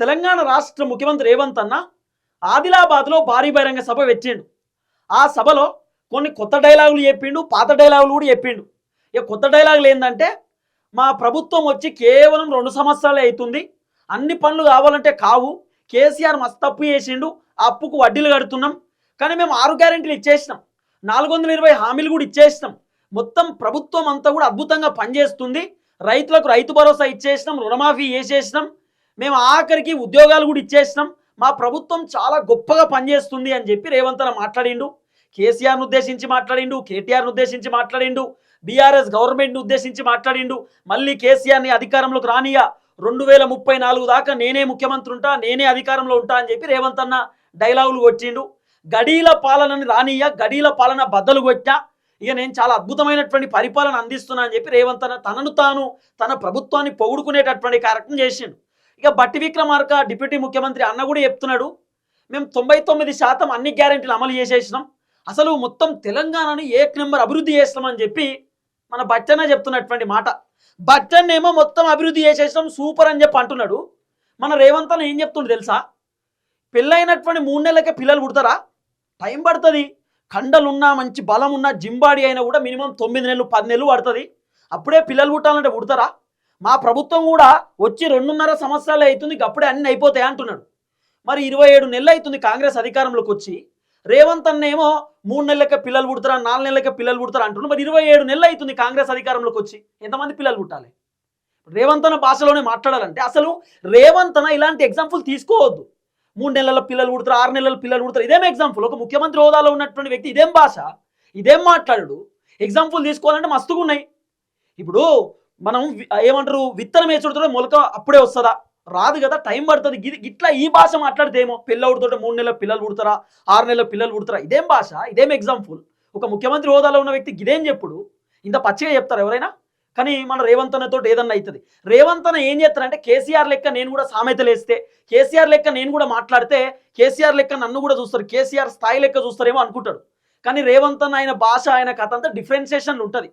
తెలంగాణ రాష్ట్ర ముఖ్యమంత్రి రేవంత్ అన్న ఆదిలాబాద్లో భారీ బహిరంగ సభ పెట్టిండు. ఆ సభలో కొన్ని కొత్త డైలాగులు చెప్పిండు, పాత డైలాగులు కూడా చెప్పిండు. ఇక కొత్త డైలాగులు ఏంటంటే, మా ప్రభుత్వం వచ్చి కేవలం 2 సంవత్సరాలే అవుతుంది, అన్ని పనులు కావాలంటే కావు, కేసీఆర్ మస్తు తప్పు చేసిండు, ఆ అప్పుకు వడ్డీలు కడుతున్నాం, కానీ మేము 6 గ్యారెంటీలు ఇచ్చేసినాం, 420 హామీలు కూడా ఇచ్చేసినాం, మొత్తం ప్రభుత్వం అంతా కూడా అద్భుతంగా పనిచేస్తుంది, రైతులకు రైతు భరోసా ఇచ్చేసినాం, రుణమాఫీ చేసేసినాం, మేము ఆఖరికి ఉద్యోగాలు కూడా ఇచ్చేసినాం, మా ప్రభుత్వం చాలా గొప్పగా పనిచేస్తుంది అని చెప్పి రేవంత్ అన్న మాట్లాడిండు. కేసీఆర్ను ఉద్దేశించి మాట్లాడిండు, కేటీఆర్ను ఉద్దేశించి మాట్లాడిండు, బీఆర్ఎస్ గవర్నమెంట్ను ఉద్దేశించి మాట్లాడిండు. మళ్ళీ కేసీఆర్ని అధికారంలోకి రానియా, 2034 దాకా నేనే ముఖ్యమంత్రి ఉంటా, నేనే అధికారంలో ఉంటా అని చెప్పి రేవంత్ అన్న డైలాగులు కొట్టిండు. గడీల పాలనని రానియా, గడీల పాలన బద్దలు కొట్టా, ఇక నేను చాలా అద్భుతమైనటువంటి పరిపాలన అందిస్తున్నా అని చెప్పి రేవంత్ అన్న తనను తాను తన ప్రభుత్వాన్ని పొగుడుకునేటటువంటి కార్యక్రమం చేసిండు. ఇక బట్టి విక్రమార్క డిప్యూటీ ముఖ్యమంత్రి అన్న కూడా చెప్తున్నాడు, మేము 99% అన్ని గ్యారెంటీలు అమలు చేసేసినాం, అసలు మొత్తం తెలంగాణను ఏక్ నెంబర్ అభివృద్ధి చేస్తామని చెప్పి మన బచ్చన్న చెప్తున్నటువంటి మాట. బచ్చన్నేమో మొత్తం అభివృద్ధి చేసేసినాం సూపర్ అని చెప్పి అంటున్నాడు. మన రేవంత్ అన్న ఏం చెప్తుండు తెలుసా, పెళ్ళైనటువంటి 3 నెలలకే పిల్లలు పుడతారా? టైం పడుతుంది, కండలున్నా మంచి బలం ఉన్న జింబాడీ అయినా కూడా మినిమం 9 నెలలు 10 నెలలు పడుతుంది, అప్పుడే పిల్లలు పుట్టాలంటే పుడతారా? మా ప్రభుత్వం కూడా వచ్చి 2.5 సంవత్సరాలు అవుతుంది, అప్పుడే అన్నీ అయిపోతాయి అంటున్నాడు. మరి 27 నెలలు అవుతుంది కాంగ్రెస్ అధికారంలోకి వచ్చి, రేవంత్ అన్న ఏమో 3 నెలలకే పిల్లలు పుడతారా, 4 నెలలకే పిల్లలు పుడతారా అంటున్నాడు. మరి 27 నెలలు అవుతుంది కాంగ్రెస్ అధికారంలోకి వచ్చి, ఎంతమంది పిల్లలు పుట్టాలి? రేవంత్ అన్న భాషలోనే మాట్లాడాలంటే అసలు రేవంత్ అన్న ఇలాంటి ఎగ్జాంపుల్ తీసుకోవద్దు. 3 నెలల పిల్లలు పుడతారు, 6 నెలల పిల్లలు పుడతారు, ఇదేం ఎగ్జాంపుల్? ఒక ముఖ్యమంత్రి హోదాలో ఉన్నటువంటి వ్యక్తి ఇదేం భాష, ఇదేం మాట్లాడు? ఎగ్జాంపుల్ తీసుకోవాలంటే మస్తుగా ఉన్నాయి. ఇప్పుడు మనం ఏమంటారు, విత్తనం వేసుడుతో మొలక అప్పుడే వస్తుందా? రాదు కదా, టైం పడుతుంది. ఇట్లా ఈ భాష మాట్లాడితే ఏమో పిల్లవుడితో 3 నెలల పిల్లలు పుడతారా, 6 నెలల పిల్లలు పుడతారా, ఇదేం భాష, ఇదేం ఎగ్జాంపుల్? ఒక ముఖ్యమంత్రి హోదాలో ఉన్న వ్యక్తి ఇదేం చెప్పుడు? ఇంత పచ్చిగా చెప్తారు ఎవరైనా? కానీ మన రేవంత్ అన్నతో ఏదన్నా అవుతుంది. రేవంత్ అన్న ఏం చేస్తారంటే, కేసీఆర్ లెక్క నేను కూడా సామెతలు వేస్తే, కేసీఆర్ లెక్క నేను కూడా మాట్లాడితే, కేసీఆర్ లెక్క నన్ను కూడా చూస్తారు, కేసీఆర్ స్థాయి లెక్క చూస్తారేమో అనుకుంటాడు. కానీ రేవంత్ అన్న ఆయన భాష, ఆయన కథ అంతా డిఫరెన్సియేషన్ ఉంటుంది.